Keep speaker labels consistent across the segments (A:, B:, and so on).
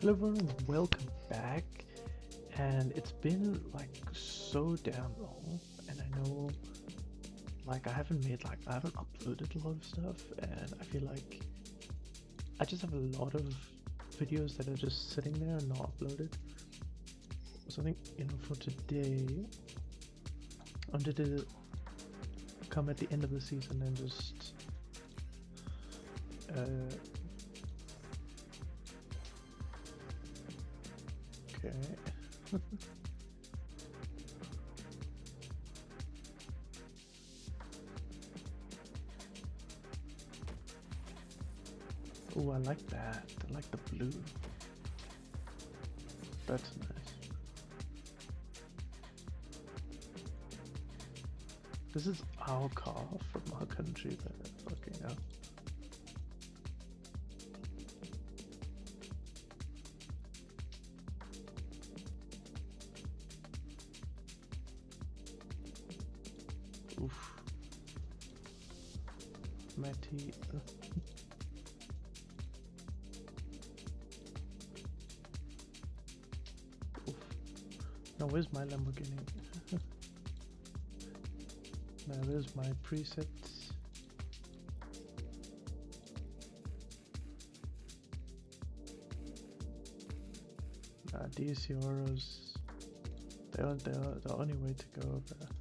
A: Hello everyone, welcome back. And it's been like so damn long, and I know I haven't uploaded a lot of stuff, and I feel like I just have a lot of videos that are just sitting there and not uploaded. So I think, for today, I wanted to come at the end of the season and just okay. Oh, I like that. I like the blue. That's nice. This is our car from our country, but fucking hell. Oof. Matty. Oof. Now where's my Lamborghini? Now there's my presets. These Euros, they're the only way to go. But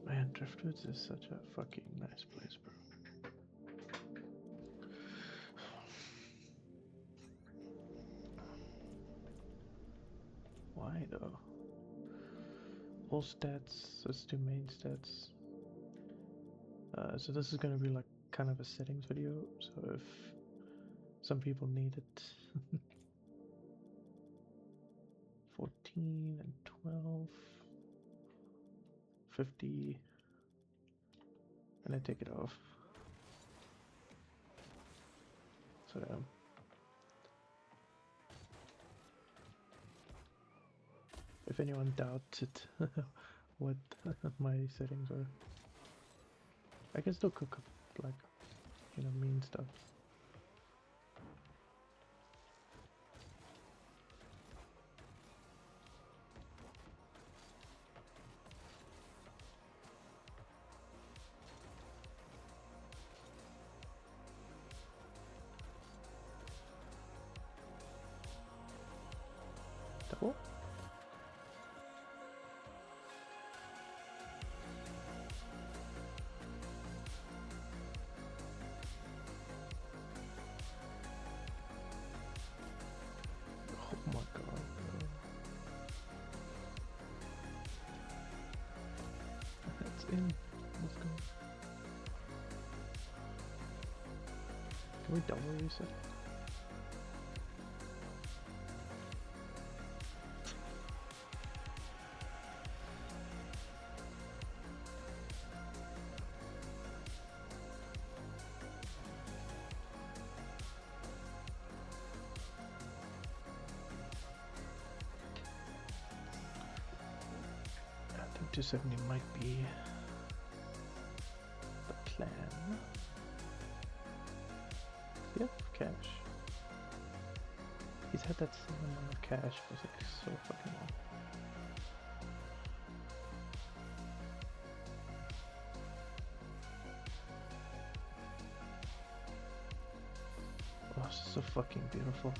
A: man, Driftwoods is such a fucking nice place, bro. Why though? All stats, let's do main stats. So this is gonna be like kind of a settings video, so if some people need it. 14 and 12, 50, and I take it off. So if anyone doubts it, what my settings are, I can still cook up like, mean stuff. Double? Oh my god, bro. It's in. Let's go. Can we double reset? I think 270 might be the plan. Yep, cash. He's had that same amount of cash for like so fucking long. Oh, it's so fucking beautiful.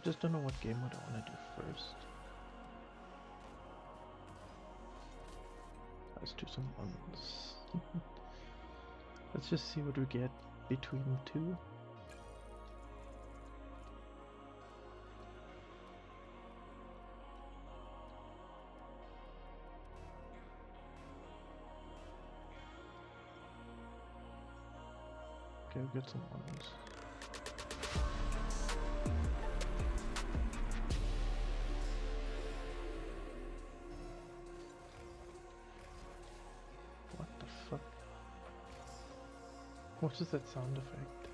A: Just don't know what game mode I want to do first. Let's do some ones. Let's just see what we get between the two. Okay, we'll get some ones. What the fuck? What is that sound effect?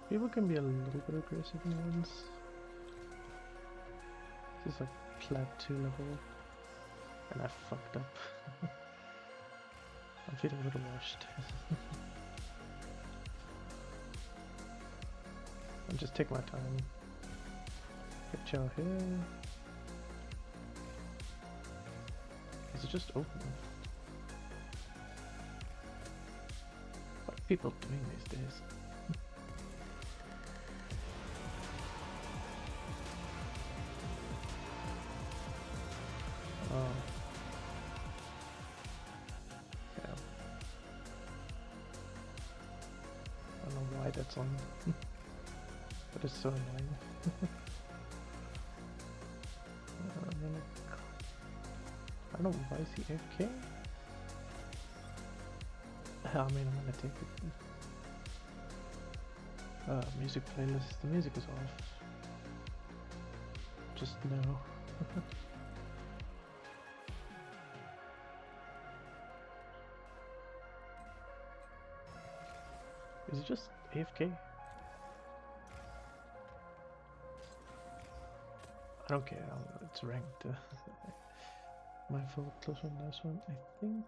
A: People can be a little bit aggressive in ones. This is like plat 2 level, and I fucked up. I'm feeling a little washed. I'll just take my time. Get Chow here. Is it just open? What are people doing these days? Oh. Yeah. I don't know why that's on. But it's so annoying. I don't know, why is he AFK? I mean, I'm gonna take it. Music playlist. The music is off. Just no. Is it just AFK? I don't care, it's ranked. My fault, close one, last one. I think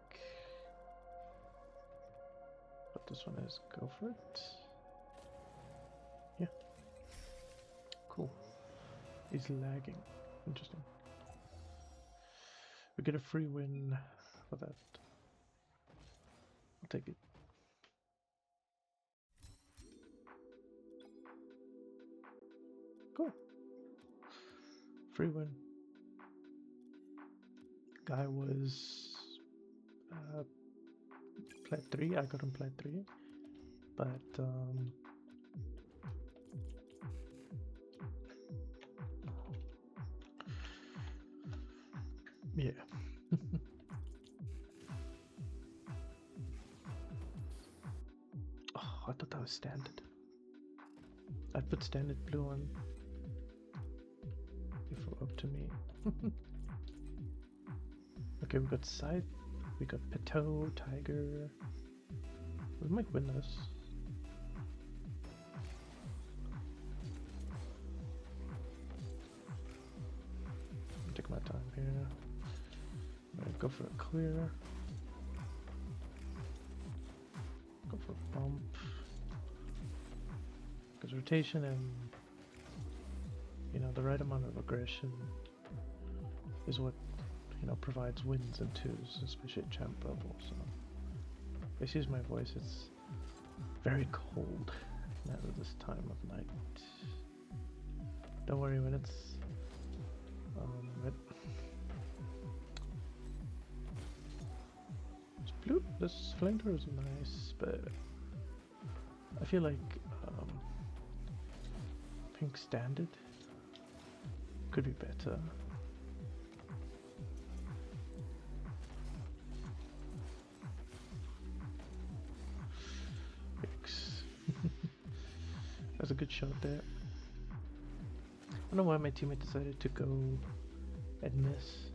A: what this one is, go for it. Yeah. Cool. He's lagging. Interesting. We get a free win for that. I'll take it. Cool. Free win. Guy was plat 3. I got him plat 3, but yeah. Oh, I thought that was standard. I'd put standard blue on if it were up to me. Okay, we got Scythe, we got Peto, Tiger. We might win this. I'll take my time here. Right, go for a clear. Go for a bump. Because rotation and, you know, the right amount of aggression is what, you know, provides wins and twos, especially at champ level. So, excuse my voice, it's very cold now at this time of night. Don't worry when it's it's blue. This flamethrower is nice, but I feel like pink standard could be better. That's a good shot there. I don't know why my teammate decided to go and miss.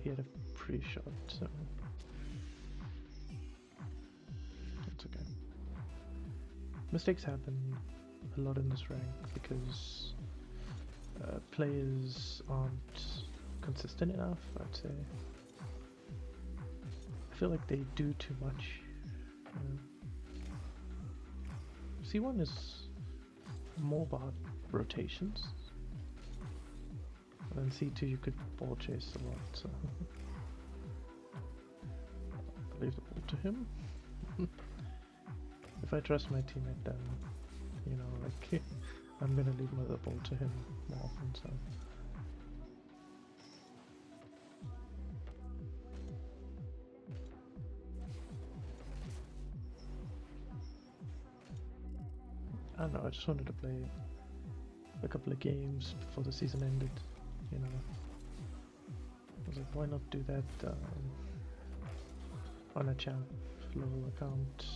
A: He had a pre-shot, so it's okay. Mistakes happen a lot in this rank because players aren't consistent enough, I'd say. I feel like they do too much. C1 is more about rotations, and then C2 you could ball chase a lot, so I'll leave the ball to him. If I trust my teammate, then, you know, like, I'm gonna leave the ball to him more often, so. I don't know, I just wanted to play a couple of games before the season ended, you know. I was like, why not do that on a champ level account?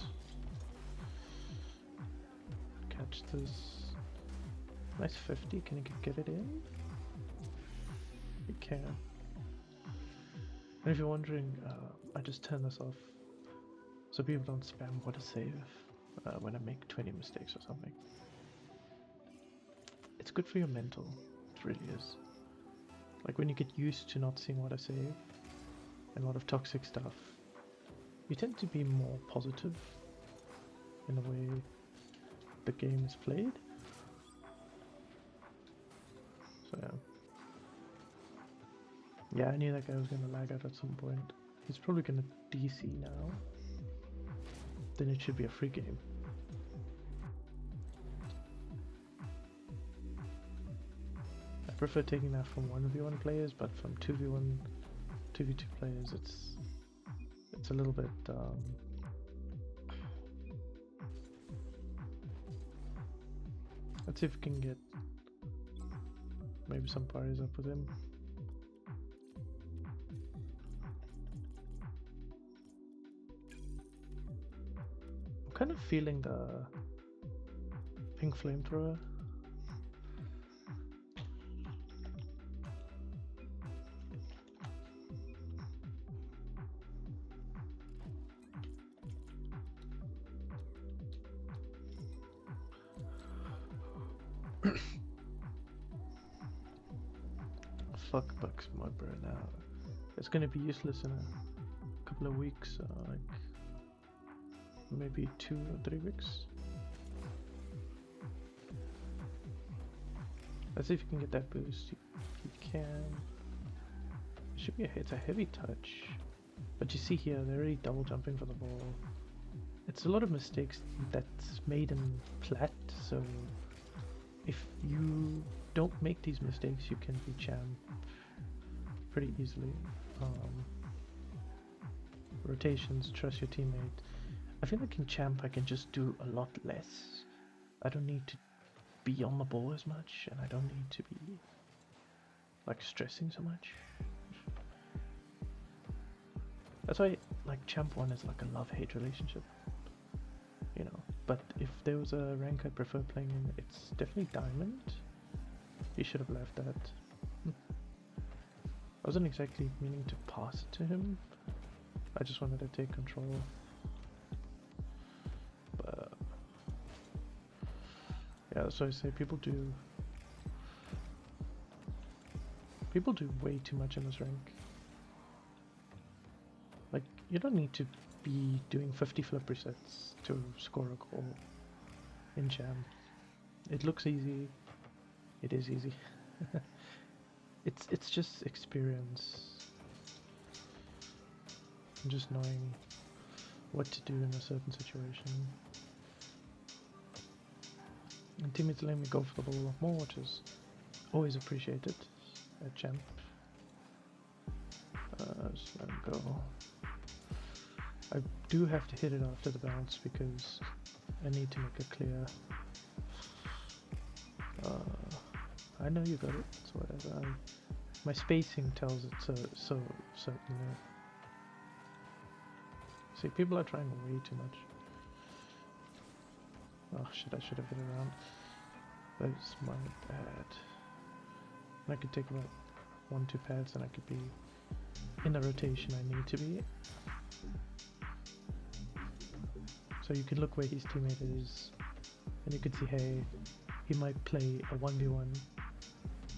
A: Catch this. Nice 50, can you get it in? You can. And if you're wondering, I just turn this off so people don't spam what a save when I make 20 mistakes or something. it's good for your mental. It really is. Like when you get used to not seeing what I save and a lot of toxic stuff, you tend to be more positive in the way the game is played. So yeah. Yeah, I knew that guy was gonna lag out at some point. He's probably gonna DC now. Then it should be a free game. I prefer taking that from 1v1 players, but from 2v1, 2v2 players, it's a little bit let's see if we can get maybe some parties up with him. I'm kind of feeling the pink flamethrower. Fuck Bucks Mudbur now. It's gonna be useless in a couple of weeks, like maybe 2 or 3 weeks. Let's see if you can get that boost. You can. It should be it's a heavy touch. But you see here, they're already double jumping for the ball. It's a lot of mistakes that's made him flat, so if you don't make these mistakes, you can be champ pretty easily. Rotations, trust your teammate. I feel like in champ I can just do a lot less. I don't need to be on the ball as much, and I don't need to be like stressing so much. That's why like champ 1 is like a love-hate relationship, you know. But if there was a rank I'd prefer playing in, it's definitely diamond. He should have left that. I wasn't exactly meaning to pass it to him. I just wanted to take control. But yeah, that's why I say people do way too much in this rank. Like, you don't need to be doing 50 flip resets to score a goal in jam. It looks easy. It is easy. It's just experience. And just knowing what to do in a certain situation. And teammates letting me go for the ball a lot more, which is always appreciated at champ. Just let him go. I do have to hit it after the bounce because I need to make it clear. I know you got it, so whatever. My spacing tells it so certainly. See, people are trying way too much. Oh shit, I should have hit around. That's my bad. And I could take about 1-2 pads and I could be in the rotation I need to be. So you can look where his teammate is and you can see, hey, he might play a 1v1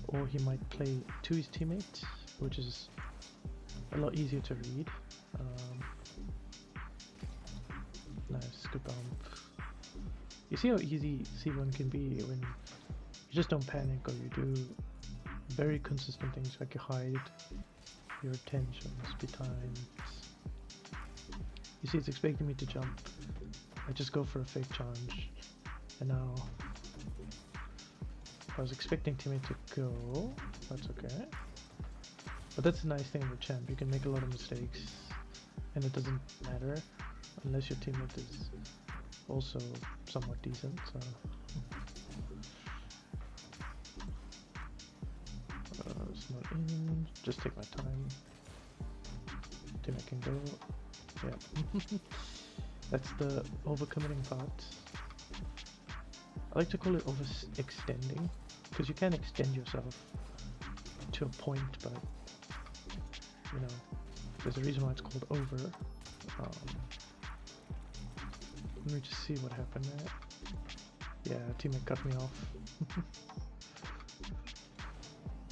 A: or he might play to his teammate, which is a lot easier to read. Nice, good bump. You see how easy C1 can be when you just don't panic, or you do very consistent things like you hide your attention, speed times. You see, it's expecting me to jump. I just go for a fake challenge, and now I was expecting teammate to go. That's okay. But that's the nice thing about champ. You can make a lot of mistakes, and it doesn't matter unless your teammate is also somewhat decent. So it's not in. Just take my time. Teammate can go. Yeah. That's the overcommitting part. I like to call it overextending, because you can extend yourself to a point, but you know, there's a reason why it's called over. Let me just see what happened there. Yeah, teammate cut me off.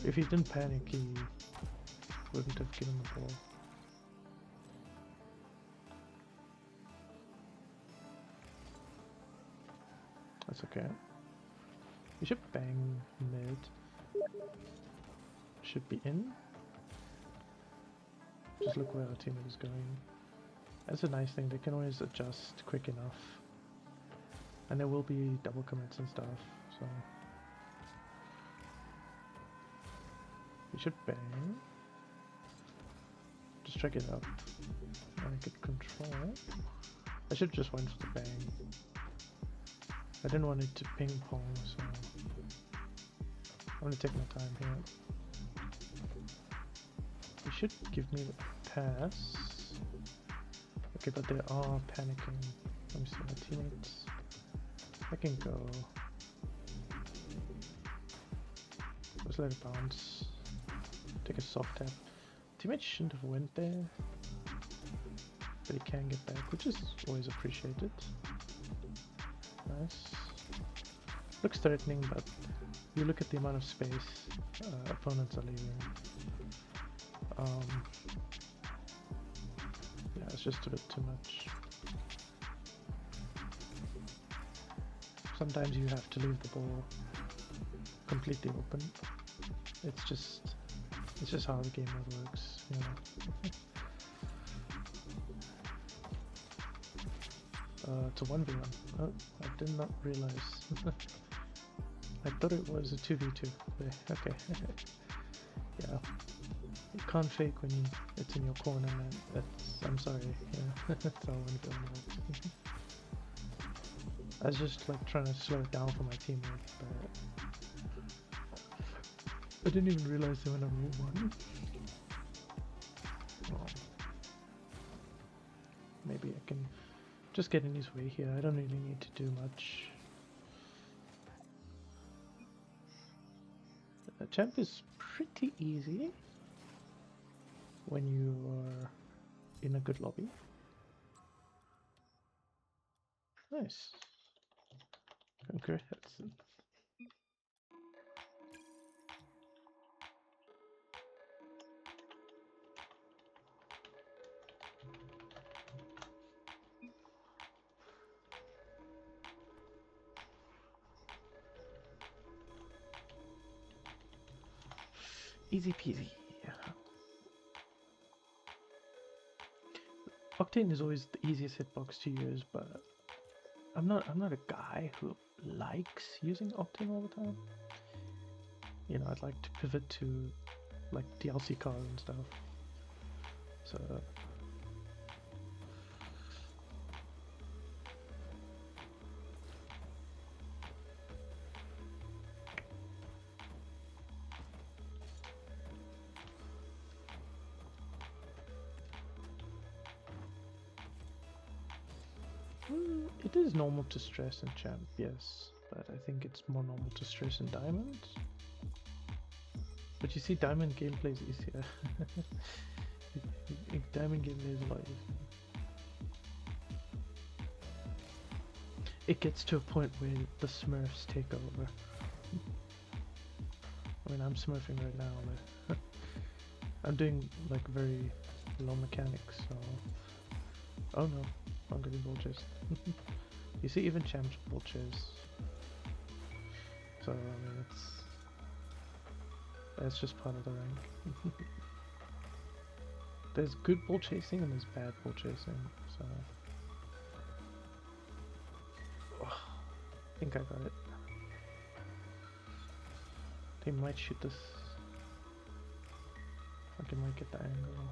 A: If he didn't panic, he wouldn't have given the ball. That's okay. We should bang mid. Should be in. Just look where our teammate is going. That's a nice thing, they can always adjust quick enough. And there will be double commits and stuff, so... We should bang. Just check it out. I get control. I should just went for the bang. I didn't want it to ping pong, so... I'm gonna take my time here. He should give me the pass. Okay, but they are panicking. Let me see my teammates. I can go. Just let it bounce. Take a soft tap. Teammate shouldn't have went there. But he can get back, which is always appreciated. Nice. Looks threatening, but you look at the amount of space opponents are leaving. Yeah, it's just a bit too much. Sometimes you have to leave the ball completely open. It's just how the game mode works, you know. It's a 1v1. Oh, I did not realize. I thought it was a 2v2. Okay. Yeah. You can't fake when it's in your corner, man. I'm sorry. Yeah, that's how 1v1 works. I was just like trying to slow it down for my teammate, but I didn't even realize they went on rule 1. Well, maybe I can just get in his way here. I don't really need to do much. Champ is pretty easy when you are in a good lobby. Nice. Congrats. Easy peasy. Yeah. Octane is always the easiest hitbox to use, but I'm not a guy who likes using Octane all the time. You know, I'd like to pivot to like DLC cars and stuff. So it is normal to stress in champ, yes, but I think it's more normal to stress in diamond. But you see, diamond gameplay is easier. Diamond gameplay is a lot easier. It gets to a point where the smurfs take over. I mean, I'm smurfing right now. Like, I'm doing like very low mechanics, so... Oh no, I'm getting bull chase. You see, even champs bull chase. So, I mean, that's just part of the rank. There's good bull chasing and there's bad bull chasing, so... Oh, I think I got it. They might shoot this. I might get the angle.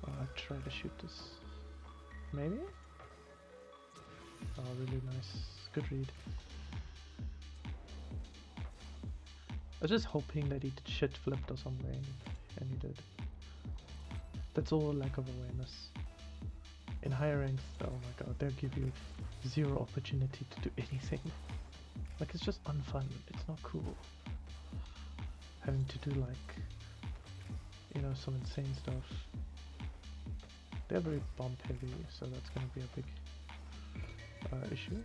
A: Oh, I'll try to shoot this. Maybe? Oh, really nice. Good read. I was just hoping that he shit flipped or something, and he did. That's all a lack of awareness. In higher ranks, oh my god, they'll give you zero opportunity to do anything. Like, it's just unfun. It's not cool. Having to do like, you know, some insane stuff. They're very bomb heavy, so that's gonna be a big issue.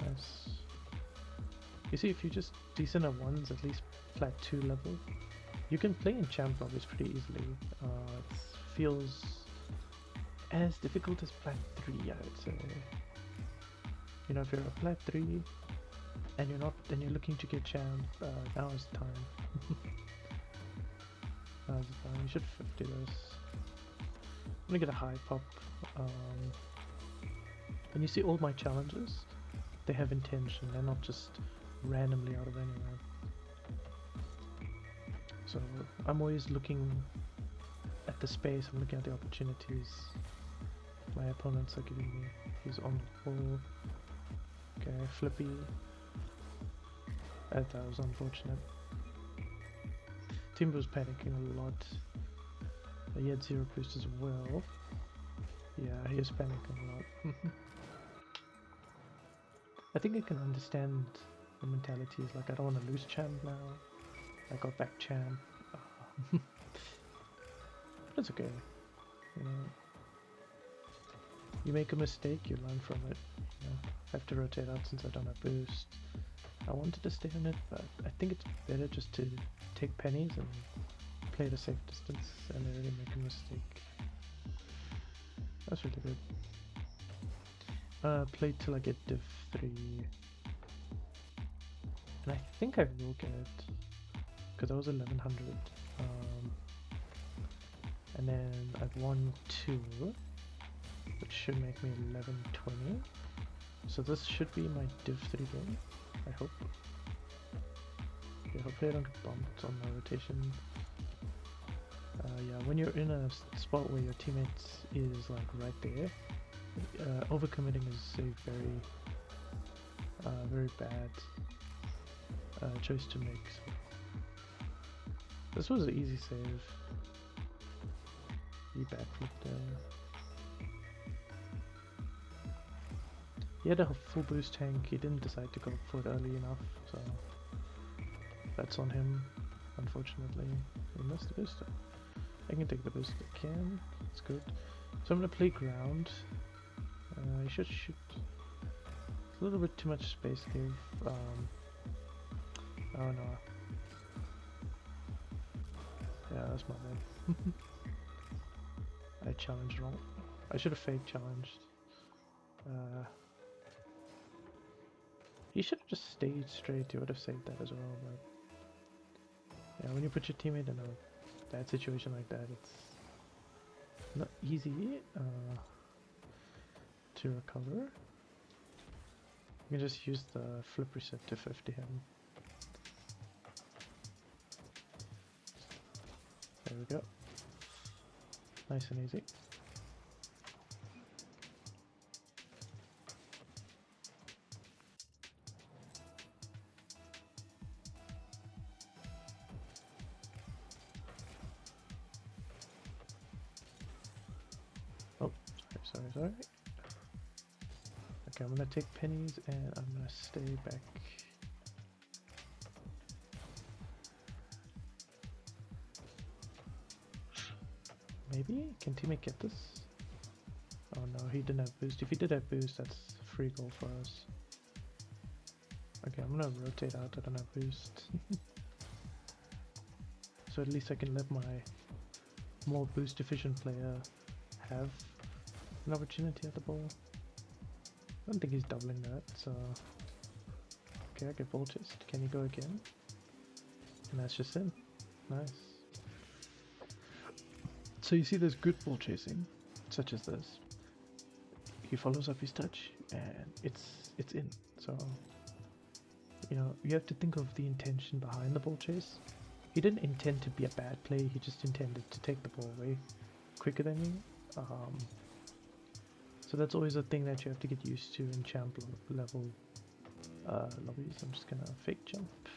A: Nice. You see, if you're just decent at ones, at least plat 2 level, you can play in champ lobbies pretty easily. It feels as difficult as plat 3, I would say. You know, if you're a plat 3 and you're looking to get champ, now is the time. Now's the time. You should 50 this. I'm gonna get a high pop. And you see all my challenges, they have intention, they're not just randomly out of anywhere. So I'm always looking at the space, I'm looking at the opportunities my opponents are giving me. He's on the wall. Okay, flippy. That was unfortunate. Timber was panicking a lot. He had 0 boost as well. Yeah, he was panicking a lot. I think I can understand the mentality is like, I don't want to lose champ now. I got back champ. It's okay. You know, you make a mistake, you learn from it. You know, I have to rotate out since I don't have boost. I wanted to stay on it, but I think it's better just to take pennies and play at a safe distance and really make a mistake. That's really good. Play till I get div 3. And I think I will get it, because I was 1100. And then I've won 2, which should make me 1120. So this should be my div 3 game, I hope. Yeah, hopefully I don't get bumped on my rotation. Yeah, when you're in a spot where your teammates is like right there, overcommitting is a very bad choice to make. So this was an easy save. He backflipped there. He had a full boost tank. He didn't decide to go for it early enough, so that's on him. Unfortunately, he missed the boost. I can take the boost I can. It's good. So I'm gonna play ground. I should shoot. It's a little bit too much space give. Oh no. Yeah, that's my bad. I challenged wrong. I should have fake challenged. He should have just stayed straight. He would have saved that as well. But yeah, when you put your teammate in a bad situation like that, it's not easy to recover. You can just use the flip reset to 50 him. There we go. Nice and easy. Oh, sorry. Okay, I'm gonna take pennies and I'm gonna stay back. Maybe? Can teammate get this? Oh no, he didn't have boost. If he did have boost, that's free goal for us. Okay, I'm gonna rotate out. I don't have boost. So at least I can let my more boost efficient player have an opportunity at the ball. I don't think he's doubling that, so... Okay, I get ball chased. Can he go again? And that's just in. Nice. So you see there's good ball chasing, such as this. He follows up his touch and it's in. So, you know, you have to think of the intention behind the ball chase. He didn't intend to be a bad play, he just intended to take the ball away quicker than you. So that's always a thing that you have to get used to in champ level lobbies. I'm just gonna fake jump.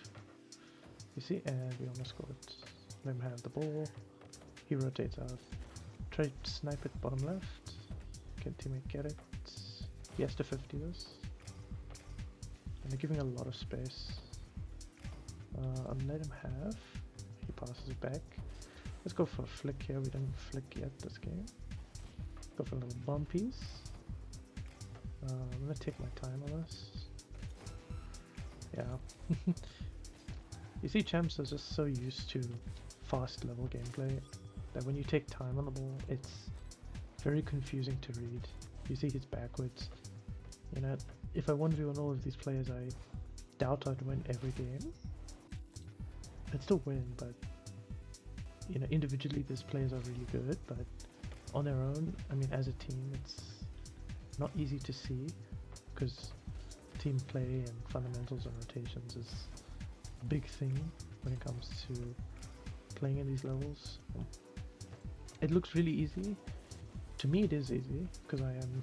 A: You see, and we almost got it. Let him have the ball. He rotates out. Try to snipe it bottom left. Can teammate get it? He has to 50 this. And they're giving a lot of space. I'll let him have. He passes it back. Let's go for a flick here. We didn't flick yet this game. Go for a little bumpies. I'm gonna take my time on this. Yeah. You see, champs are just so used to fast level gameplay that when you take time on the ball, it's very confusing to read. You see he's backwards. You know, if I 1v1 all of these players, I doubt I'd win every game. I'd still win, but you know, individually these players are really good, but on their own, I mean, as a team, it's not easy to see because team play and fundamentals and rotations is a big thing when it comes to playing in these levels. It looks really easy. To me it is easy because I am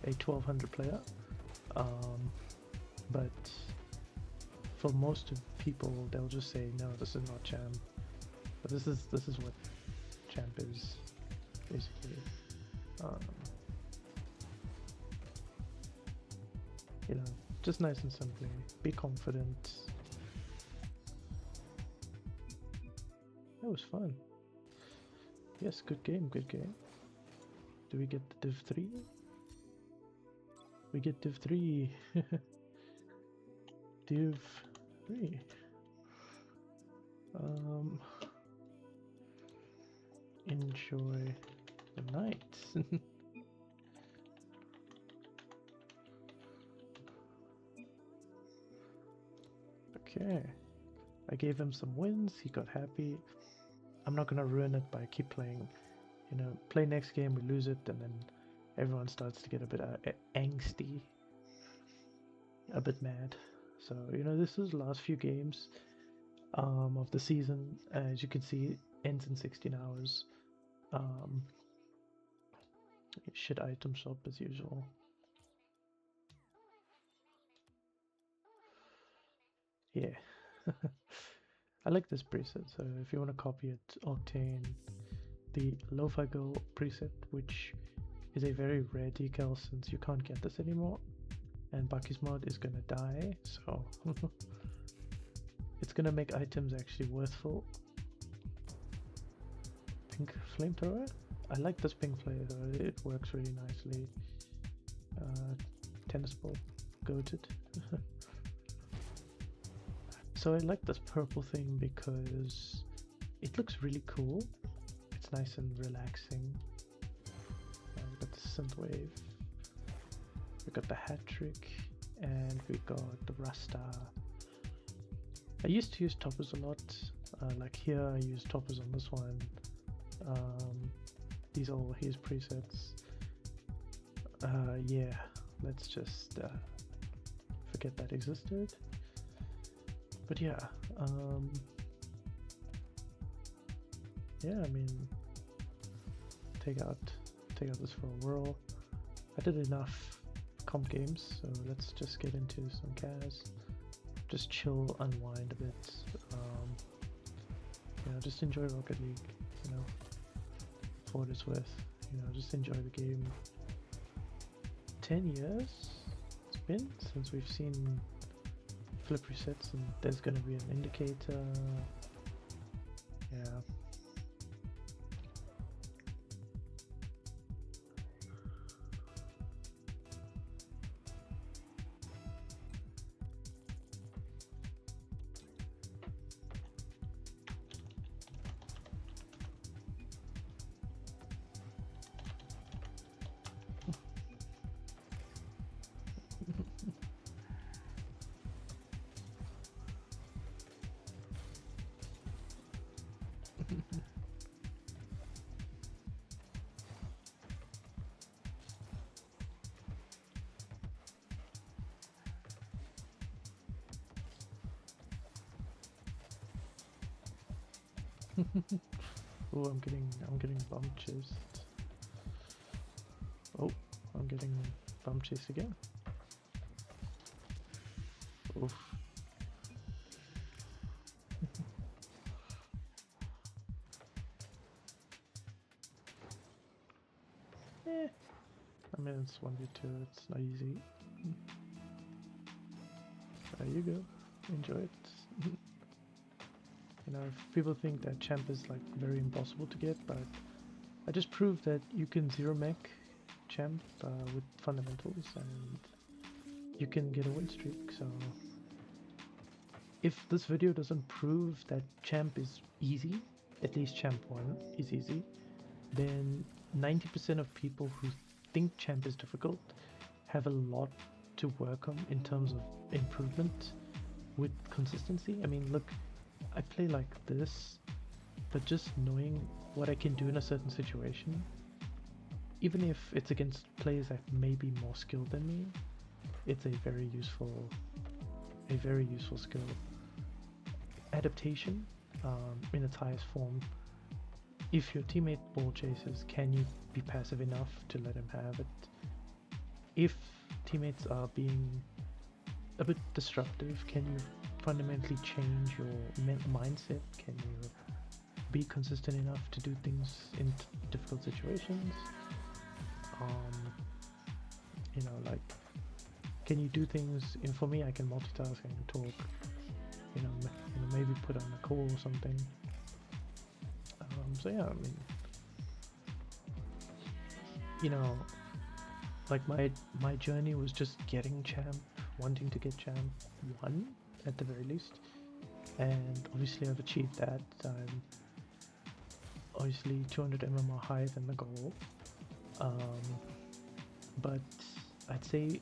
A: a 1200 player, but for most of people they'll just say no, this is not champ, but this is what champ is basically. You know, just nice and simply, be confident. That was fun. Yes, good game, good game. Do we get the Div 3? We get Div 3. Div 3. Enjoy the night. Okay. I gave him some wins, he got happy. I'm not gonna ruin it by keep playing. You know, play next game, we lose it, and then everyone starts to get a bit angsty, a bit mad. So, you know, this is the last few games of the season. As you can see, it ends in 16 hours. Shit item shop as usual. Yeah. I like this preset, so if you want to copy it, Octane, the Lo-Fi Girl preset, which is a very rare decal since you can't get this anymore, and Bucky's mod is gonna die, so it's gonna make items actually worthful. Pink flamethrower? I like this pink flamethrower, it works really nicely. Tennis ball, goated. So I like this purple thing because it looks really cool. It's nice and relaxing. We've got the synthwave, we got the hat trick, and we got the Rasta. I used to use toppers a lot. Like here, I use toppers on this one. These are all his presets. Yeah, let's just forget that existed. But yeah, yeah, I mean, take out this for a whirl. I did enough comp games, so let's just get into some CAS. Just chill, unwind a bit. You know, just enjoy Rocket League. You know, for what it's worth. You know, just enjoy the game. 10 years it's been since we've seen flip resets, and there's gonna be an indicator. Yeah. Oh, I'm getting bump chased. Oh, I'm getting bump chased again. Oof. I mean, it's 1v2, it's not easy. There you go, enjoy it. You know, if people think that champ is like very impossible to get, but I just proved that you can zero mech champ with fundamentals and you can get a win streak, so if this video doesn't prove that champ is easy, at least champ 1 is easy, then 90% of people who think champ is difficult have a lot to work on in terms of improvement with consistency. I mean, look, I play like this, but just knowing what I can do in a certain situation, even if it's against players that may be more skilled than me, it's a very useful skill. Adaptation, in its highest form. If your teammate ball chases, can you be passive enough to let him have it? If teammates are being a bit disruptive, can you fundamentally change your mindset? Can you be consistent enough to do things in difficult situations? You know, like, can you do things? And for me, I can multitask, I can talk. You know, maybe put on a call or something. So yeah, I mean, you know, like my journey was just getting champ, wanting to get champ 1 at the very least, and obviously I've achieved that. I'm obviously 200 MMR higher than the goal, but I'd say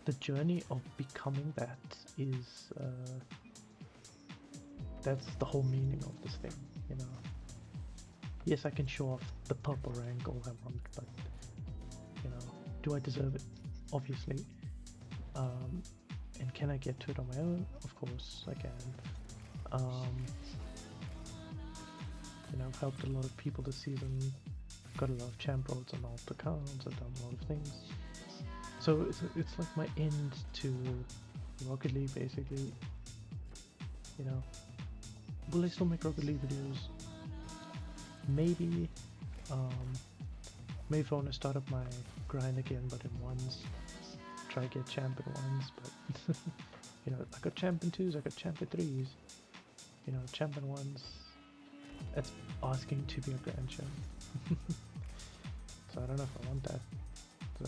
A: the journey of becoming that is that's the whole meaning of this thing, you know. Yes, I can show off the purple rank all I want, but you know, do I deserve it? Obviously. And can I get to it on my own? Of course I can. You know, I've helped a lot of people this season, got a lot of champ roles on alt accounts, I've done a lot of things. So it's like my end to Rocket League, basically. You know, will I still make Rocket League videos? Maybe. Maybe if I want to start up my grind again, but in ones, try get champ in ones, but you know, I got champ in 2s, I got champ in 3s. You know, champ in 1s, that's asking to be a grand champ. So I don't know if I want that. So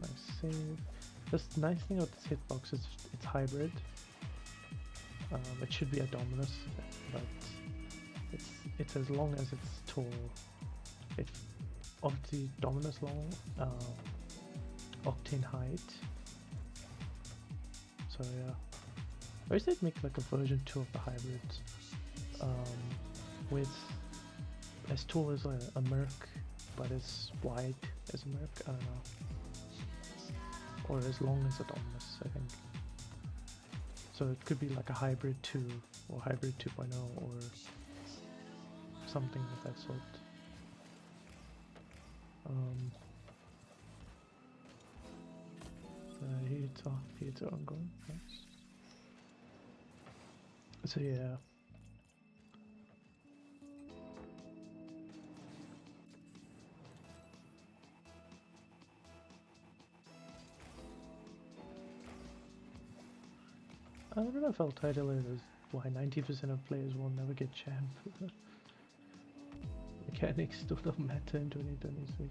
A: nice save. The nice thing about this hitbox is it's hybrid. It should be a Dominus, but it's as long as it's tall. It's obviously Dominus long, Octane height. So yeah, I wish they'd make like a version 2 of the hybrids, with as tall as a Merc, but as wide as a Merc. I don't know, or as long as a Dominus, I think. So it could be like a hybrid 2 or hybrid 2.0 or something of that sort. Heats are ongoing. Nice. So yeah. I don't know if I'll title it as why 90% of players will never get champ. Mechanics still don't matter in 2026.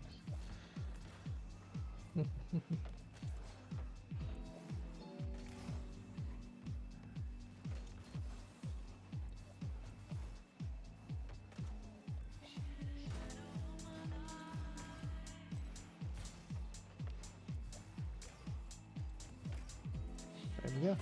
A: There we go.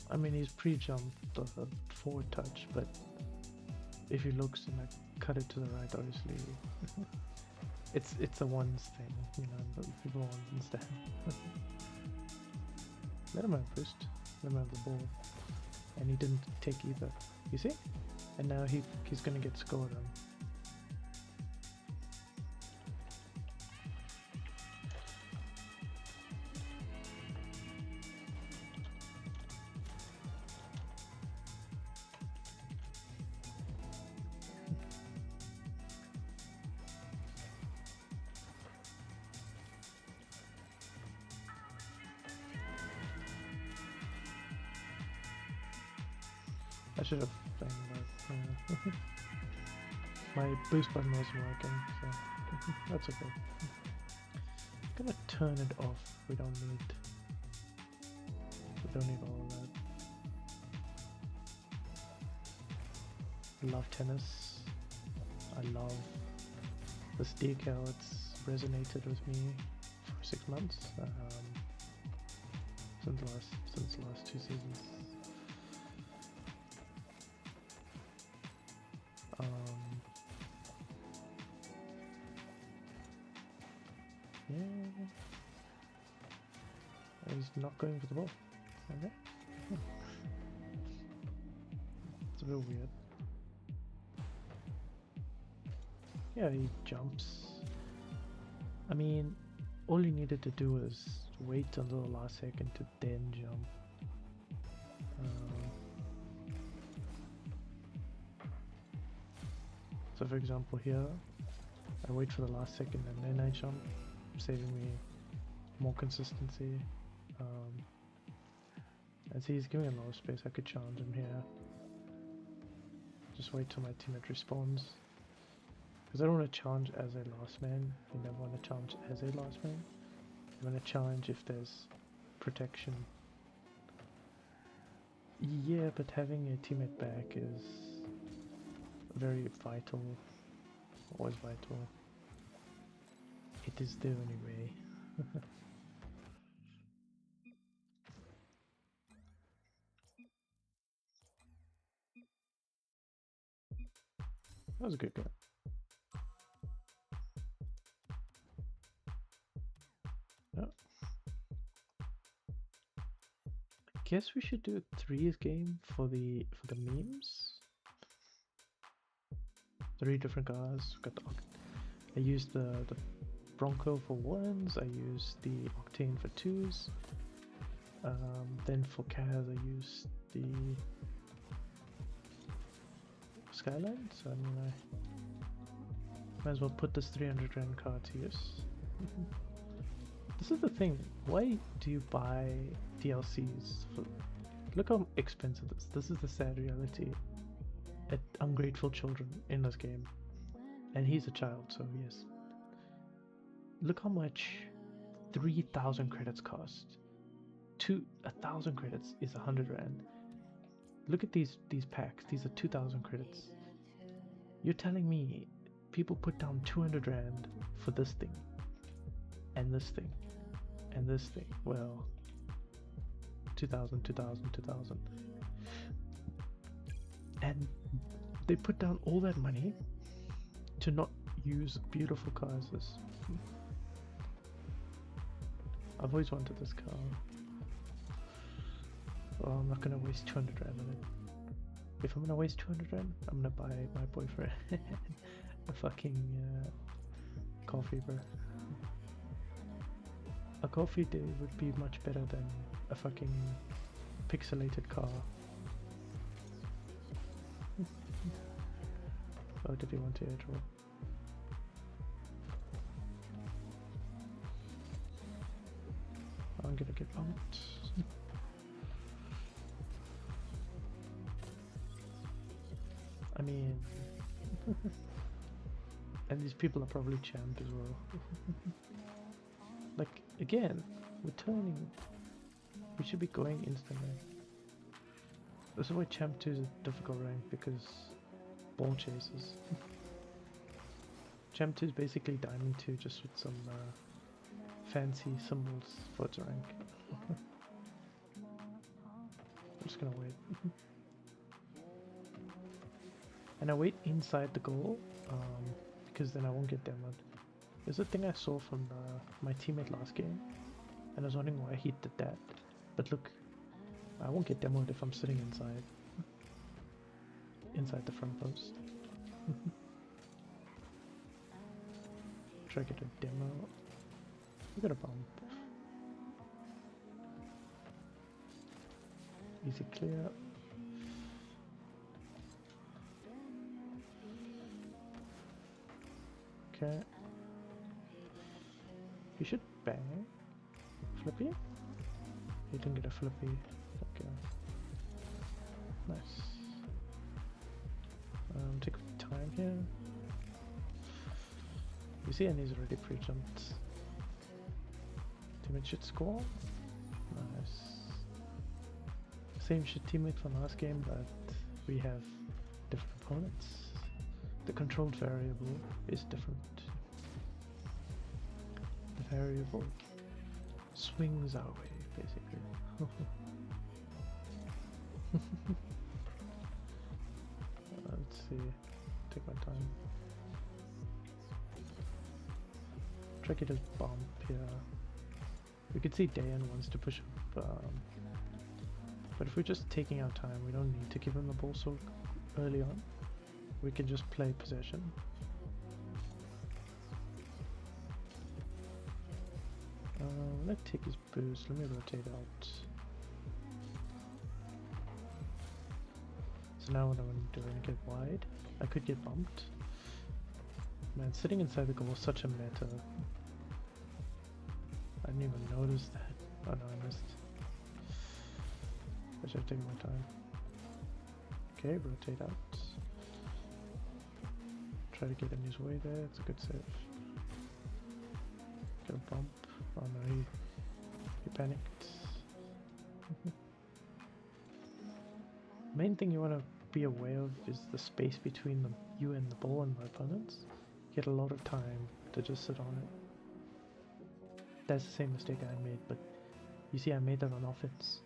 A: I mean, he's pre-jumped the forward touch, but if he looks and I cut it to the right, obviously, it's a ones thing, you know, but people won't understand. Let him have first, let him have the ball, and he didn't take either, you see? And now he's gonna get scored on. I should have done that. My boost button wasn't working, so that's okay. I'm gonna turn it off. We don't need all that. I love tennis. I love this decal. It's resonated with me for 6 months. Since the last 2 seasons. Yeah. He's not going for the ball. Okay. It's a bit weird. Yeah, he jumps. I mean, all he needed to do was wait until the last second to then jump. So for example here, I wait for the last second and then I jump, saving me more consistency. And see, he's giving a lot of space. I could challenge him here. Just wait till my teammate respawns. Because I don't want to challenge as a last man. You never want to challenge as a last man. You want to challenge if there's protection. Yeah, but having a teammate back is very vital. Always vital. It is the only way. That was a good guy. Yeah. Guess we should do a threes game for the memes. 3 different cars. Got the I used the Bronco for 1s. I used the Octane for 2s. Then for cars I used the Skyline. So I mean, I might as well put this 300 grand car to use. This is the thing. Why do you buy DLCs? Look how expensive this. This is the sad reality. Ungrateful children in this game, and he's a child, so yes. Look how much 3,000 credits cost. 1,000 credits is 100 rand. Look at these packs. These are 2,000 credits. You're telling me people put down 200 rand for this thing, and this thing, and this thing. Well, 2,000, 2,000, 2,000. And they put down all that money to not use beautiful cars. I've always wanted this car. Well, I'm not gonna waste 200 rand on it. If I'm gonna waste 200 rand, I'm gonna buy my boyfriend a fucking coffee, bro. A coffee day would be much better than a fucking pixelated car. Oh, did he want to airdrop? I'm gonna get bumped. I mean, and these people are probably champ as well. Like, again, we're turning. We should be going instant rank. This is why champ 2 is a difficult rank, because ball chases. Champ 2 is basically Diamond 2 just with some fancy symbols for its rank. I'm just gonna wait. And I wait inside the goal, because then I won't get demoed. There's a thing I saw from my teammate last game, and I was wondering why he did that. But look, I won't get demoed if I'm sitting inside the front post. Try to get a demo. We got a bump. Easy clear. Okay. You should bang. Flippy? You didn't get a flippy. Okay. Nice. here. You see, and he's already pre-jumped. Teammate should score. Nice. Same shit teammate from last game, but we have different opponents. The controlled variable is different. The variable swings our way, basically. Let's see. Take my time. Try to get his bump here. We could see Dayan wants to push up, but if we're just taking our time, we don't need to give him the ball so early on. We can just play possession. Let's take his boost. Let me rotate out. So now what I want to do, I want to get wide. I could get bumped. Man, sitting inside the goal is such a meta. I didn't even notice that. Oh no, I missed. I should have taken my time. Okay, rotate out. Try to get in his way there, it's a good save. Get a bump. Oh no, he panicked. Main thing you want to be aware of is the space between you and the ball and my opponents. You get a lot of time to just sit on it. That's the same mistake I made, but you see I made that on offense.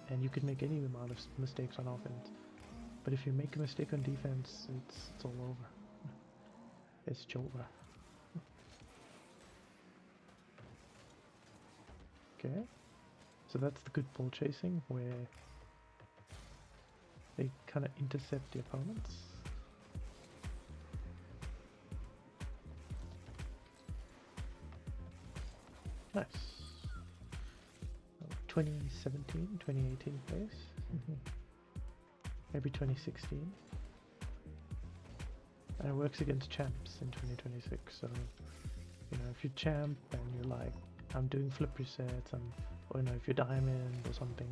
A: And you could make any amount of mistakes on offense. But if you make a mistake on defense, it's all over. It's over. Okay, so that's the good ball chasing, where they kind of intercept the opponents. Nice. 2017, 2018 place. Maybe 2016. And it works against champs in 2026, so you know, if you champ and you're like, I'm doing flip resets, or you know, if you're diamond or something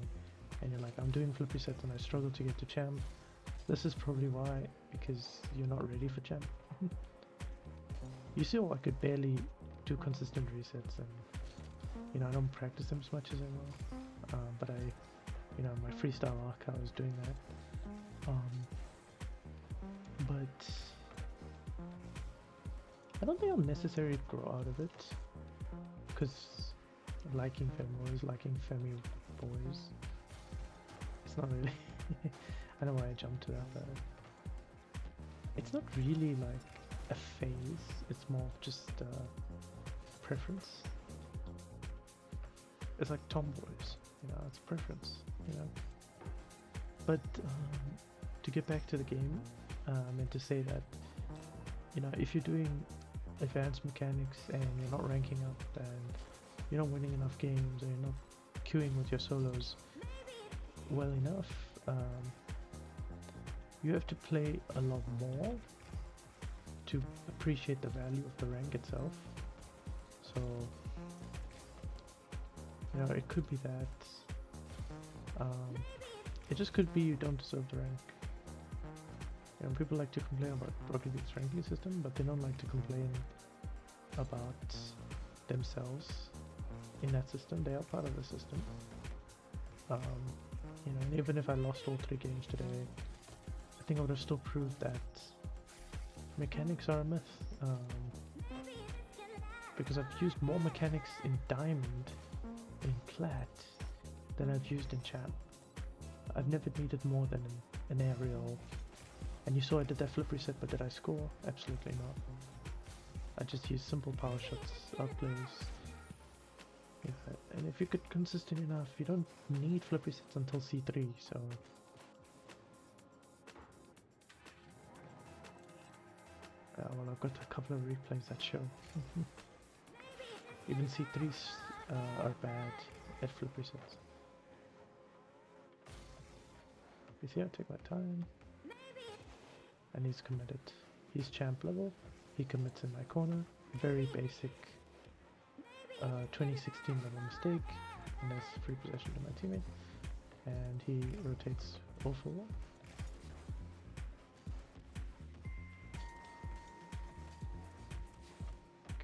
A: and you're like, I'm doing flip resets and I struggle to get to champ, this is probably why, because you're not ready for champ. You see, I could barely do consistent resets, and you know, I don't practice them as much as I will, but I, you know, my freestyle arc, I was doing that, but I don't think I'll necessarily grow out of it, because liking femboys, liking femi boys, it's not really, I don't know why I jumped to that, but it's not really like a phase, it's more just preference. It's like tomboys, you know, it's preference, you know. But to get back to the game, and to say that, you know, if you're doing advanced mechanics and you're not ranking up and you're not winning enough games and you're not queuing with your solos well enough, you have to play a lot more to appreciate the value of the rank itself. So, you know, it could be that it just could be you don't deserve the rank. You know, people like to complain about Rocket League's ranking system, but they don't like to complain about themselves in that system. They are part of the system. You know, and even if I lost all 3 games today, I think I would have still proved that mechanics are a myth. Because I've used more mechanics in Diamond, in Plat, than I've used in Champ. I've never needed more than an aerial. And you saw I did that flip reset, but did I score? Absolutely not. I just used simple power shots, outplays. Yeah, and if you get consistent enough, you don't need flip resets until C3, so... well, I've got a couple of replays that show. Even C3s are bad at flip resets. You see, I take my time. And he's committed. He's champ level. He commits in my corner. Very basic 2016 level mistake. And that's free possession to my teammate. And he rotates 0 for 1.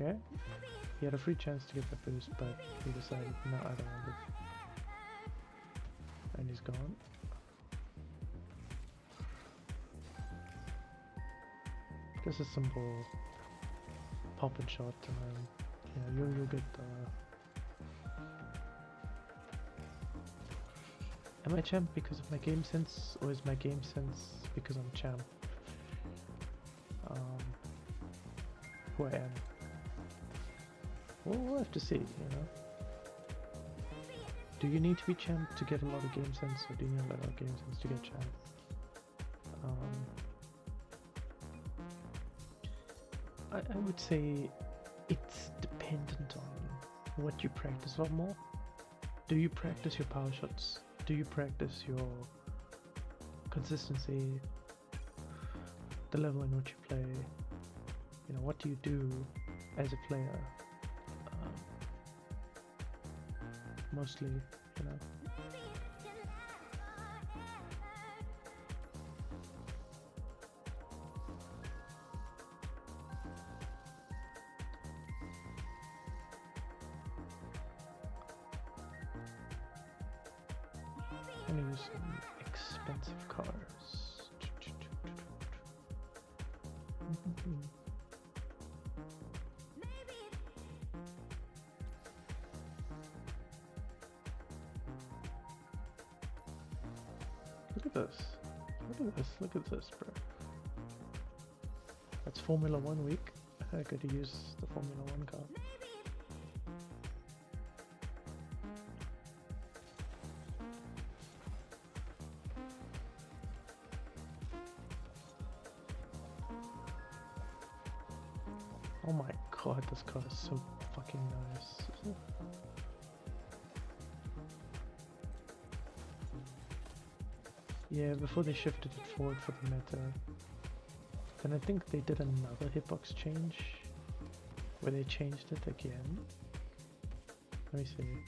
A: Okay. He had a free chance to get the boost, but he decided, no, I don't want it. And he's gone. Just a simple pop and shot, and then yeah, you'll get the. Am I champ because of my game sense, or is my game sense because I'm champ? Who I am. Well, we'll have to see, you know. Do you need to be champ to get a lot of game sense, or do you need a lot of game sense to get champ? I would say it's dependent on what you practice a lot more. Do you practice your power shots? Do you practice your consistency? The level in which you play? You know, what do you do as a player? Mostly, you know. I'm gonna use some expensive cars. Look at this. Look at this. Look at this, bro. That's Formula 1 week. I got to use the Formula 1 car. Oh my god, this car is so fucking nice. Yeah, before they shifted it forward for the meta. Then I think they did another hitbox change where they changed it again. Let me see.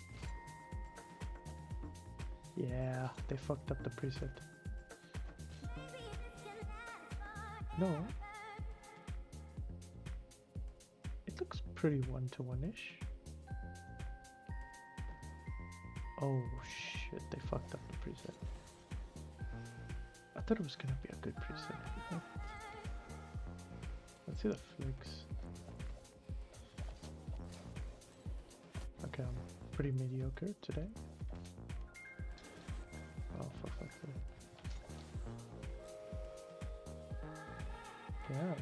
A: Yeah, they fucked up the preset. No. It looks pretty one-to-one-ish. Oh shit, they fucked up the preset. I thought it was gonna be a good preset. Let's see the flicks. Okay, I'm pretty mediocre today. Oh, for fuck's sake. Yeah.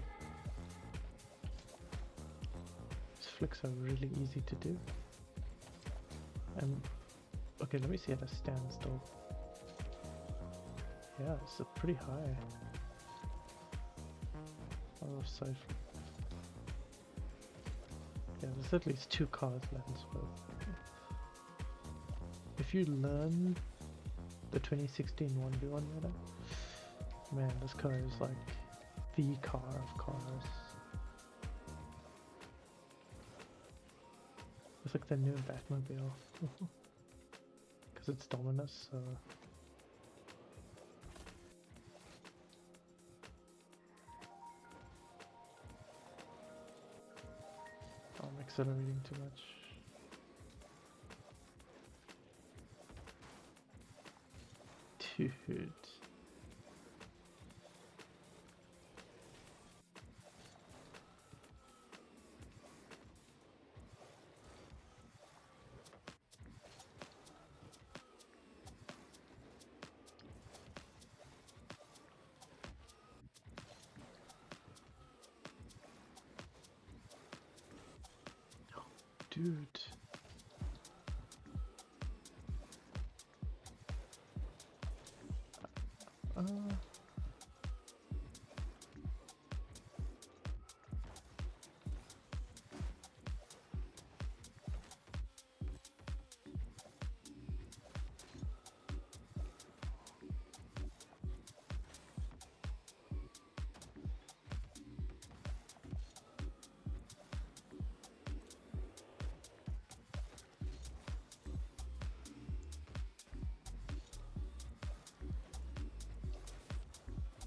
A: These flicks are really easy to do. Okay, let me see at a standstill. Yeah, it's a pretty high. Oh, side flip. Yeah, there's at least 2 cars lens worth. If you learn the 2016 1v1 meta, man, this car is like the car of cars. It's like the new Batmobile. Because it's Dominus, so... I'm accelerating too much. Dude. Dude.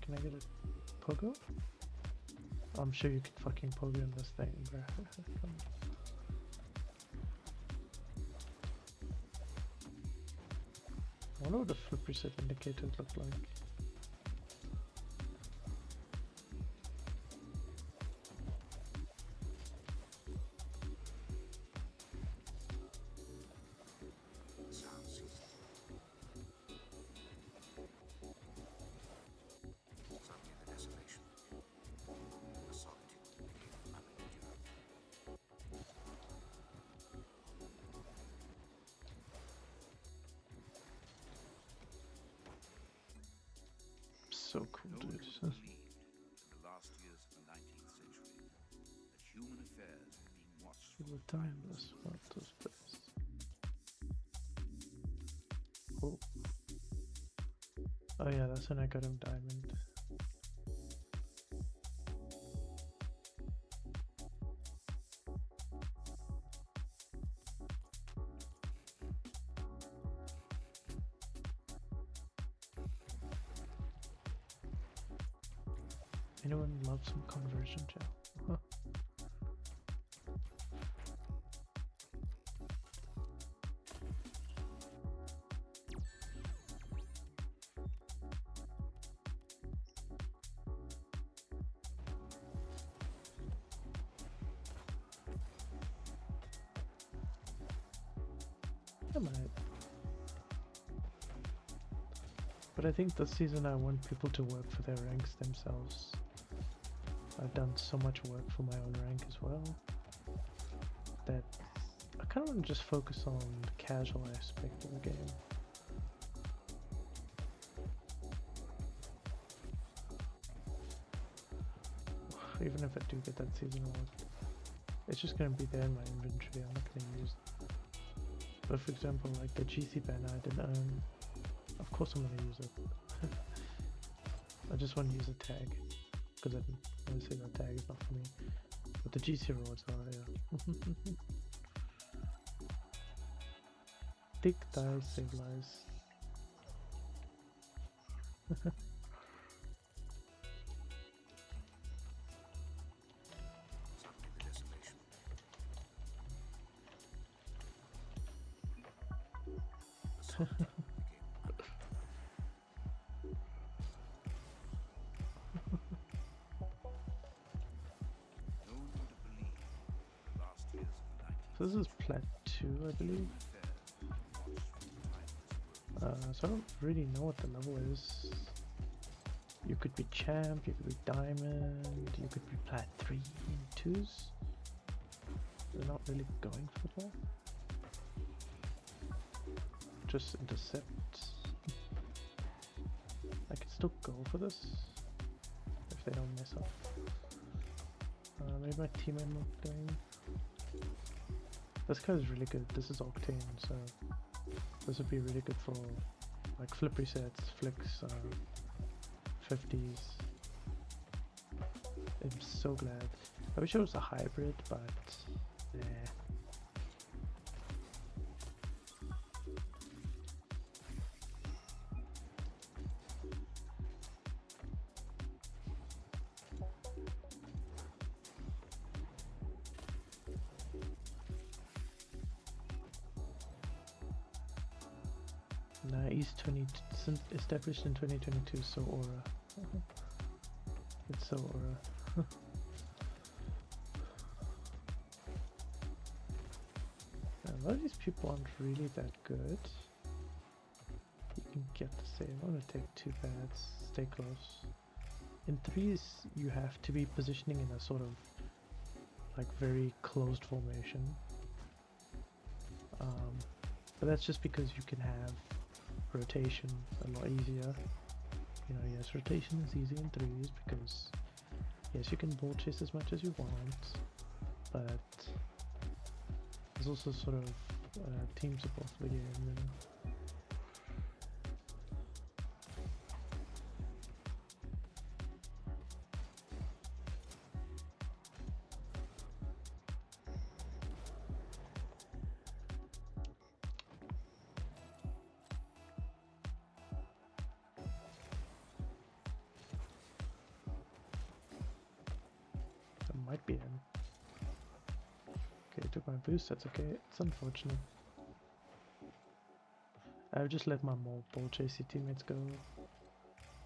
A: Can I get a pogo? I'm sure you can fucking program this thing, bro. I wonder what the flip reset indicators look like. So cool,
B: No
A: dude.
B: one would believe in the last years of the 19th century that human affairs were being watched
A: The
B: from
A: timeless world of space. Oh. Oh yeah, that's when I got him diamond. Anyone love some conversion gel? Huh. I might. But I think this season I want people to work for their ranks themselves. I've done so much work for my own rank as well that I kind of want to just focus on the casual aspect of the game. Even if I do get that season award, it's just going to be there in my inventory. I'm not going to use it. But for example, like the GC banner I didn't own, of course I'm going to use it. I just want to use a tag because obviously that tag is not for me. But the GC rewards are, yeah. Thick tiles save lives. So this is plat 2, I believe. So I don't really know what the level is. You could be champ, you could be diamond, you could be plat 3 in 2s. They're not really going for that. Just intercept. I can still go for this if they don't mess up. Maybe my teammate not doing. This guy is really good. This is Octane, so this would be really good for like flip resets, flicks, 50s. I'm so glad. I wish it was a hybrid, but eh. Nah, East 20 since established in 2022, so aura. It's so aura. A lot of these people aren't really that good. You can get the save. I'm gonna take 2 pads, stay close. In 3s, you have to be positioning in a sort of like very closed formation. But that's just because you can have rotation a lot easier. You know, yes, rotation is easy in 3s because yes, you can ball chase as much as you want, but there's also sort of team support for the game, you know. might be in. Okay, took my boost, that's okay. It's unfortunate. I've just let my more ball chasey teammates go.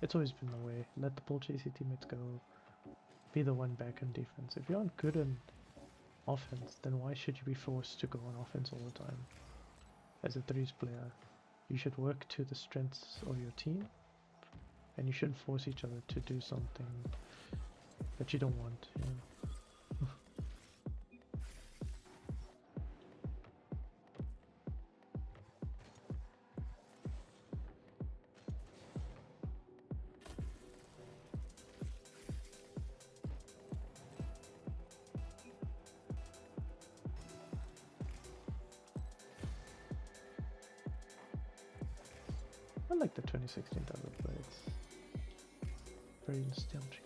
A: It's always been the way. Let the ball chasey teammates go. Be the one back in defense. If you aren't good in offense, then why should you be forced to go on offense all the time? As a threes player, you should work to the strengths of your team, and you shouldn't force each other to do something that you don't want, you know? I like the 2016 tablet, but it's very nostalgic.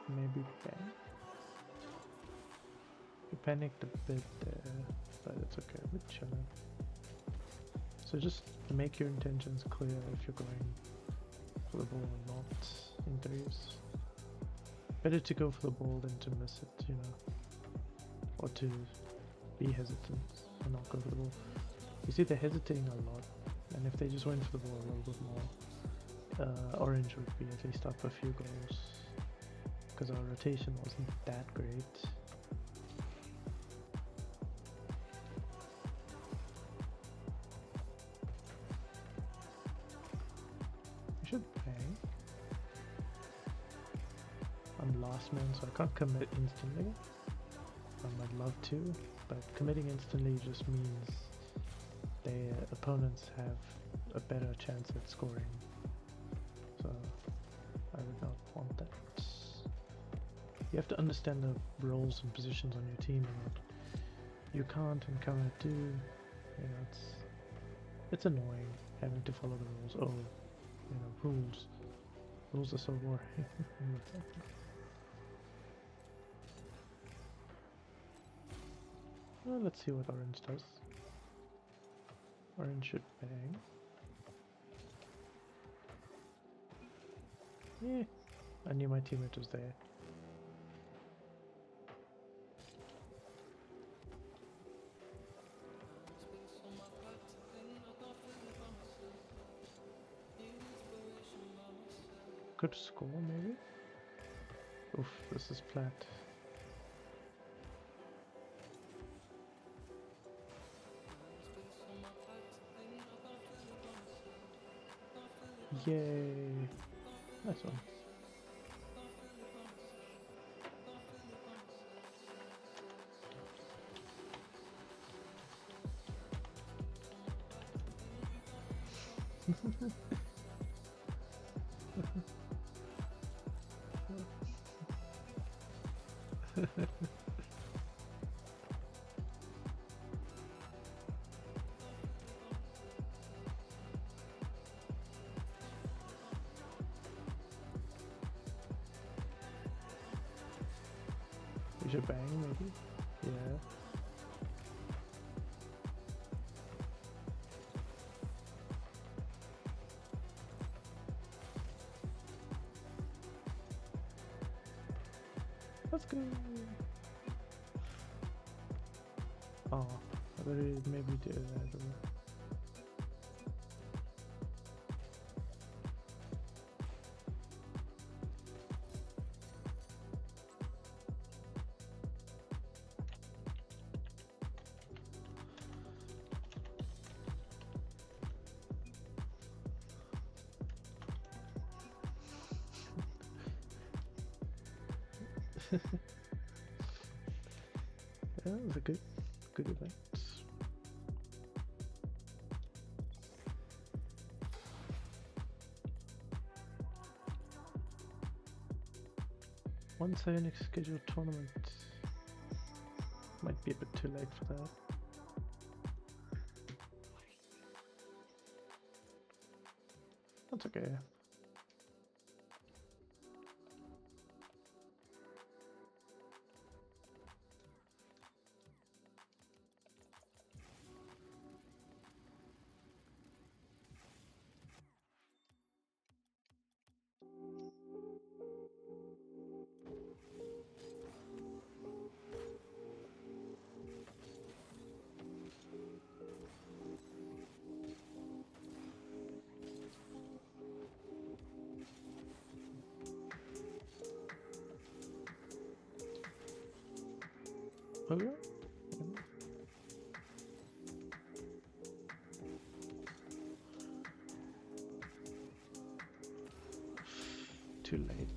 A: Maybe bang. You panicked a bit there, but it's okay, we're chilling. So just make your intentions clear if you're going for the ball or not in threes. Better to go for the ball than to miss it, you know, or to be hesitant and not go for the ball. You see they're hesitating a lot, and if they just went for the ball a little bit more, Orange would be at least up a few goals, because our rotation wasn't that great. We should bang. I'm last man, so I can't commit instantly. I'd love to, but committing instantly just means their opponents have a better chance at scoring. So I would not want that. You have to understand the roles and positions on your team and what you can't and cannot do. You know, it's annoying having to follow the rules. Oh, you know, rules. Rules are so boring. Well, let's see what Orange does. Orange should bang. Yeah, I knew my teammate was there. Good score, maybe? Oof, this is flat. Yay! Nice one. We should bang, maybe? Yeah. Let's go! Oh, I better maybe do that. Yeah, it was a good event. Once our next scheduled tournament might be a bit too late for that. That's okay. Oh yeah? Too late.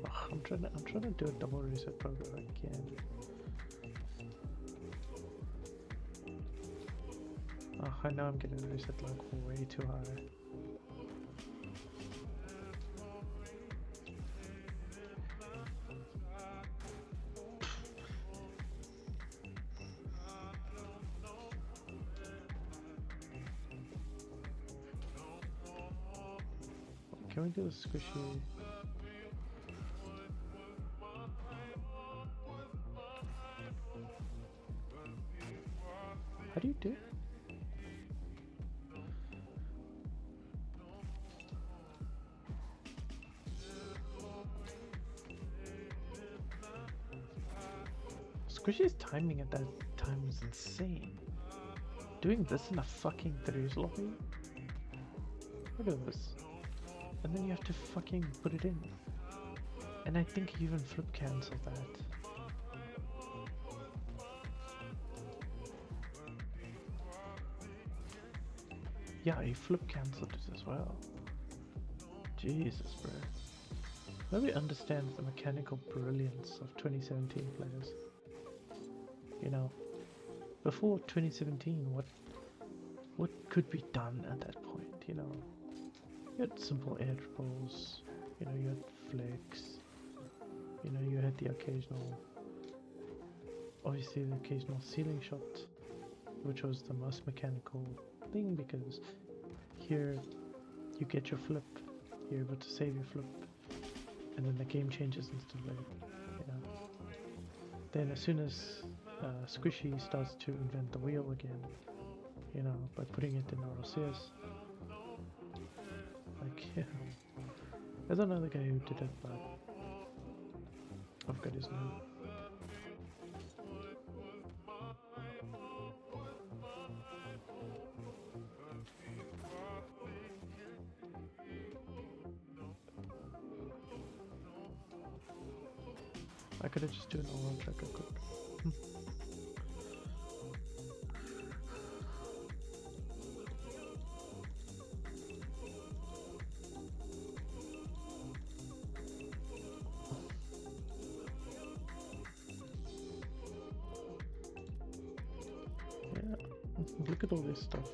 A: Ugh, I'm trying to do a double reset program again. Oh, I know I'm getting a reset like way too high. Can we do the squishy? How do you do it? Squishy's timing at that time was insane. Doing this in a fucking 3's lobby? Look at this. And then you have to fucking put it in. And I think he even flip cancelled that. Yeah, he flip cancelled it as well. Jesus, bro. Nobody understands the mechanical brilliance of 2017 players. You know, before 2017, what could be done at that point? You know, you had simple air triples. You know, you had flicks. You know, you had the occasional, obviously the occasional ceiling shot, which was the most mechanical thing because here you get your flip, you're able to save your flip, and then the game changes instantly. You know. Then as soon as Squishy starts to invent the wheel again, you know, by putting it in RLCS, like, yeah. There's another guy who did it, but I forgot his name. I could have just done a normal track real quick. Yeah, look at all this stuff.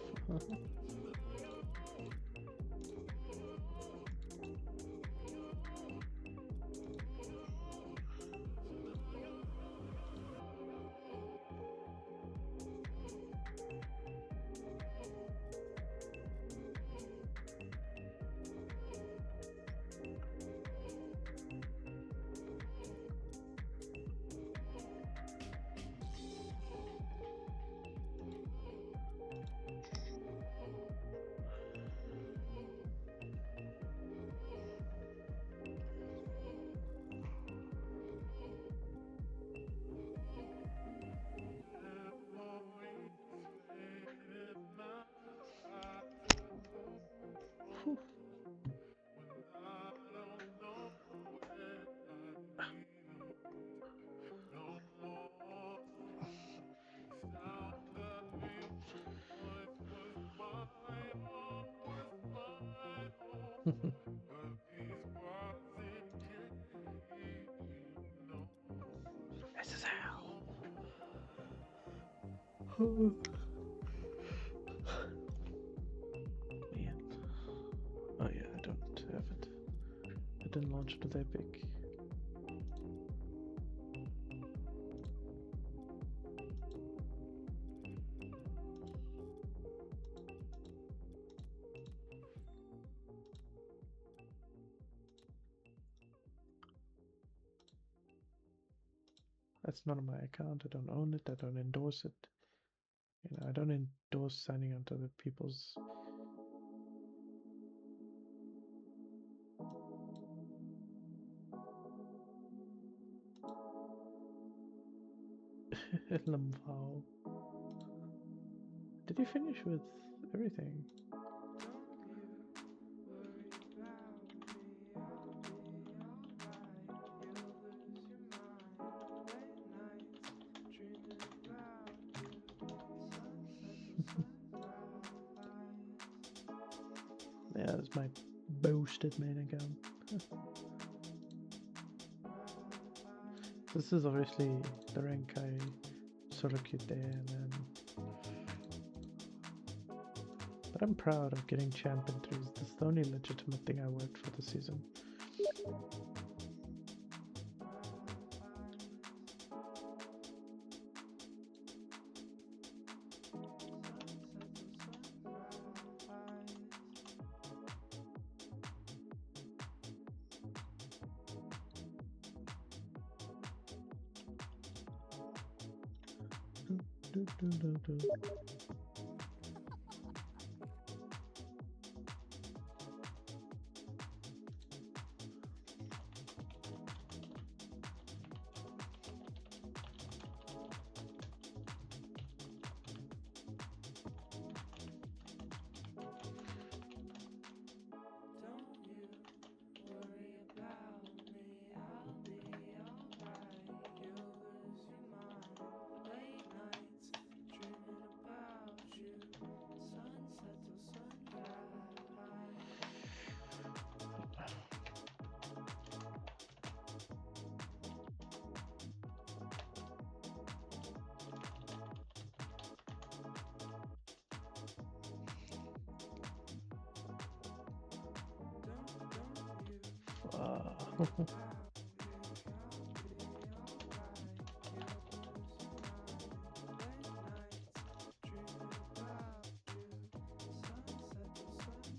A: SSL. Man. Oh yeah, I don't have it. I didn't launch it with Epic. That's not on my account. I don't own it. I don't endorse it. You know, I don't endorse signing onto other people's. Lamvao. Did you finish with everything? Yeah, that's my boosted main account. This is obviously the rank I solo queued there, and then. But I'm proud of getting champ in 3s. That's the only legitimate thing I worked for this season.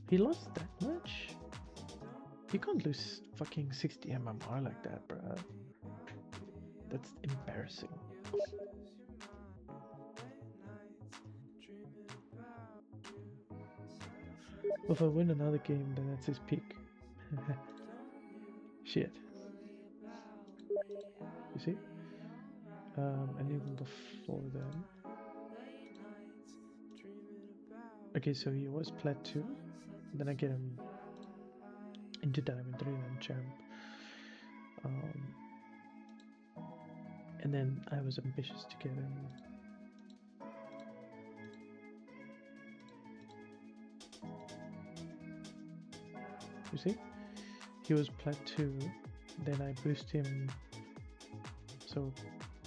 A: He lost that much? You can't lose fucking 60 MMR like that, bruh. That's embarrassing. Well, if I win another game, then that's his peak. Shit. You see? And even before then. Okay, so he was Plat 2. Then I get him into Diamond 3 and then Champ. And then I was ambitious to get him. You see? He was Plat 2. Then I boost him. So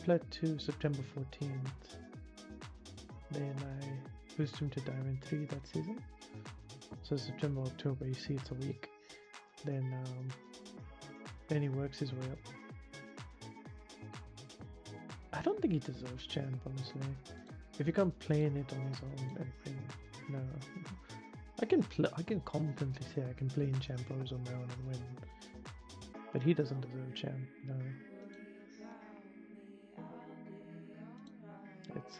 A: Plat 2 September 14th. Then I boost him to Diamond 3 that season. So September, October, you see it's a week. Then he works his way up. I don't think he deserves champ, honestly. If you can't play in it on his own, no. I can confidently say I can play in champ pros on my own and win. But he doesn't deserve champ, no. It's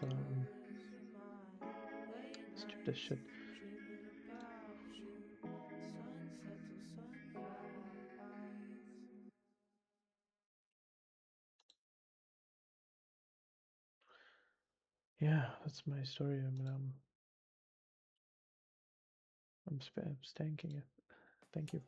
A: stupid as shit. Yeah, that's my story. I mean, I'm stanking it. Thank you.